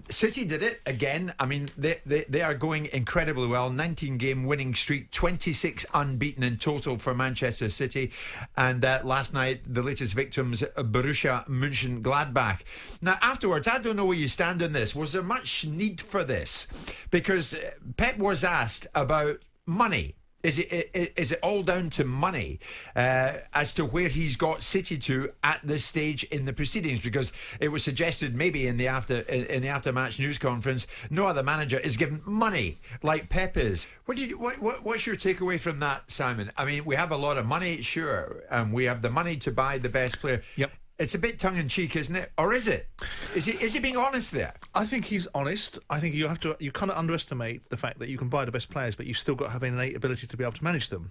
City did it again. I mean, they are going incredibly well. 19-game winning streak, 26 unbeaten in total for Manchester City. And last night, the latest victims, Borussia Mönchengladbach. Now, afterwards, I don't know where you stand on this. Was there much need for this? Because Pep was asked about money. Is it all down to money as to where he's got City to at this stage in the proceedings? Because it was suggested maybe in the after-match news conference, no other manager is given money like Pep is. What's your takeaway from that, Simon? I mean, we have a lot of money, sure, and we have the money to buy the best player. Yep. It's a bit tongue-in-cheek, isn't it? Or is it? Is he being honest there? I think he's honest. I think you kind of underestimate the fact that you can buy the best players, but you still got to have an innate ability to be able to manage them.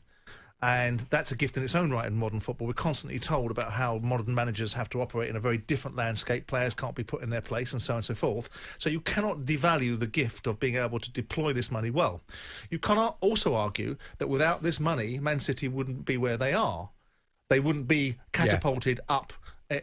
And that's a gift in its own right in modern football. We're constantly told about how modern managers have to operate in a very different landscape. Players can't be put in their place and so on and so forth. So you cannot devalue the gift of being able to deploy this money well. You cannot also argue that without this money, Man City wouldn't be where they are. They wouldn't be catapulted up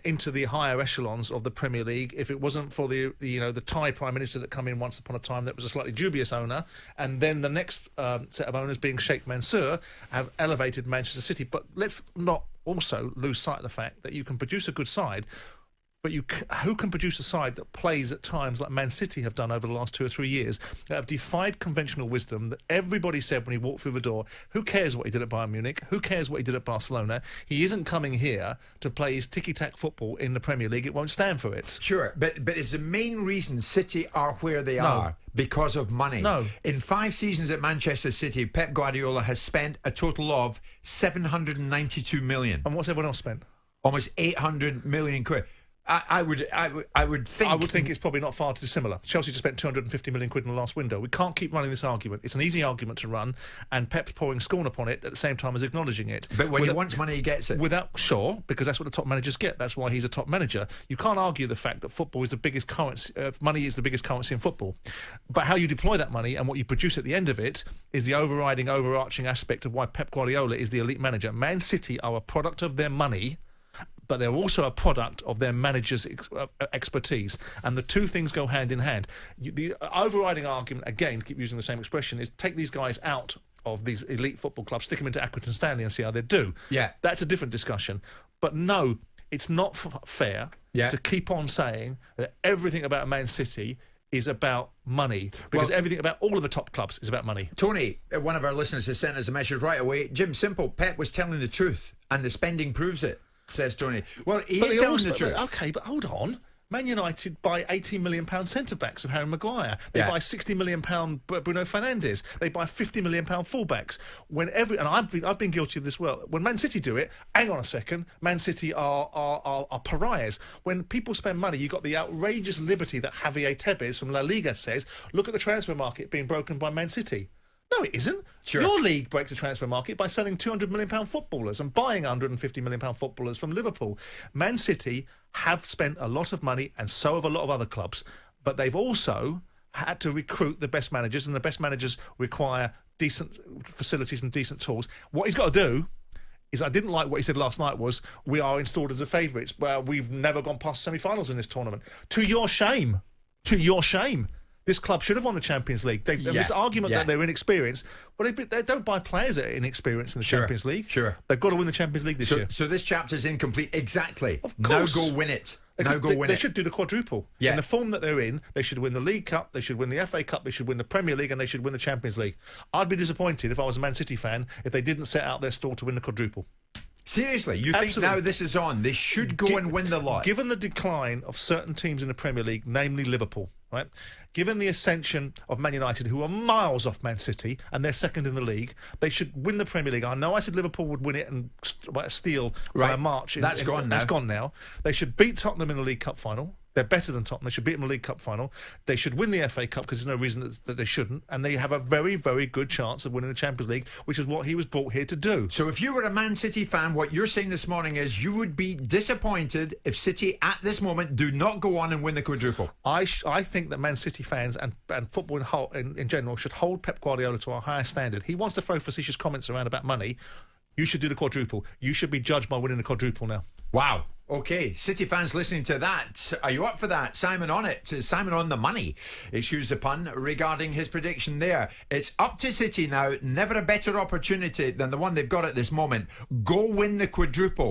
into the higher echelons of the Premier League if it wasn't for the Thai Prime Minister that come in once upon a time that was a slightly dubious owner, and then the next set of owners being Sheikh Mansour have elevated Manchester City. But let's not also lose sight of the fact that you can produce a good side, but who can produce a side that plays at times like Man City have done over the last 2 or 3 years, that have defied conventional wisdom, that everybody said when he walked through the door, who cares what he did at Bayern Munich? Who cares what he did at Barcelona? He isn't coming here to play his ticky-tack football in the Premier League. It won't stand for it. Sure, but is the main reason City are where they are because of money? No. In 5 seasons at Manchester City, Pep Guardiola has spent a total of 792 million. And what's everyone else spent? Almost 800 million quid. I would think it's probably not far too similar. Chelsea just spent 250 million quid in the last window. We can't keep running this argument. It's an easy argument to run, and Pep's pouring scorn upon it at the same time as acknowledging it. But when he wants money, he gets it. Sure, because that's what the top managers get. That's why he's a top manager. You can't argue the fact that football is the biggest currency. Money is the biggest currency in football. But how you deploy that money and what you produce at the end of it is the overarching aspect of why Pep Guardiola is the elite manager. Man City are a product of their money, but they're also a product of their manager's expertise. And the two things go hand in hand. The overriding argument, again, to keep using the same expression, is take these guys out of these elite football clubs, stick them into Accrington Stanley and see how they do. Yeah. That's a different discussion. But no, it's not fair to keep on saying that everything about Man City is about money, because everything about all of the top clubs is about money. Tony, one of our listeners, has sent us a message right away. Jim, simple, Pep was telling the truth, and the spending proves it, says Tony. Well, he is telling the truth. Okay, but hold on. Man United buy £18 million centre-backs of Harry Maguire. They buy £60 million Bruno Fernandes. They buy £50 million full-backs. And I've been guilty of this well. When Man City do it, hang on a second, Man City are pariahs. When people spend money, you've got the outrageous liberty that Javier Tebas from La Liga says, look at the transfer market being broken by Man City. No, it isn't. Sure. Your league breaks the transfer market by selling £200 million footballers and buying £150 million footballers from Liverpool. Man City have spent a lot of money, and so have a lot of other clubs, but they've also had to recruit the best managers, and the best managers require decent facilities and decent tools. What he's got to do is, I didn't like what he said last night, was we are installed as the favourites, where we've never gone past semi-finals in this tournament. To your shame. This club should have won the Champions League. This argument that they're inexperienced, well, they don't buy players that are inexperienced in the Champions League. Sure. They've got to win the Champions League this year. So this chapter's incomplete. Exactly. Of course. Now go win it. They should do the quadruple. Yeah. In the form that they're in, they should win the League Cup, they should win the FA Cup, they should win the Premier League, and they should win the Champions League. I'd be disappointed if I was a Man City fan if they didn't set out their stall to win the quadruple. Seriously, you think now this is on? They should go and win the lot. Given the decline of certain teams in the Premier League, namely Liverpool, right? Given the ascension of Man United, who are miles off Man City, and they're second in the league, they should win the Premier League. I know I said Liverpool would win it and steal by a march. That's gone now. They should beat Tottenham in the League Cup final. They're better than Tottenham. They should beat them in the League Cup final. They should win the FA Cup, because there's no reason that they shouldn't. And they have a very, very good chance of winning the Champions League, which is what he was brought here to do. So if you were a Man City fan, what you're saying this morning is you would be disappointed if City at this moment do not go on and win the quadruple. I think that Man City fans and football in general should hold Pep Guardiola to a higher standard. He wants to throw facetious comments around about money. You should do the quadruple. You should be judged by winning the quadruple now. Wow. Okay, City fans listening to that, are you up for that? Simon on it. Simon on the money. Excuse the pun regarding his prediction there. It's up to City now. Never a better opportunity than the one they've got at this moment. Go win the quadruple.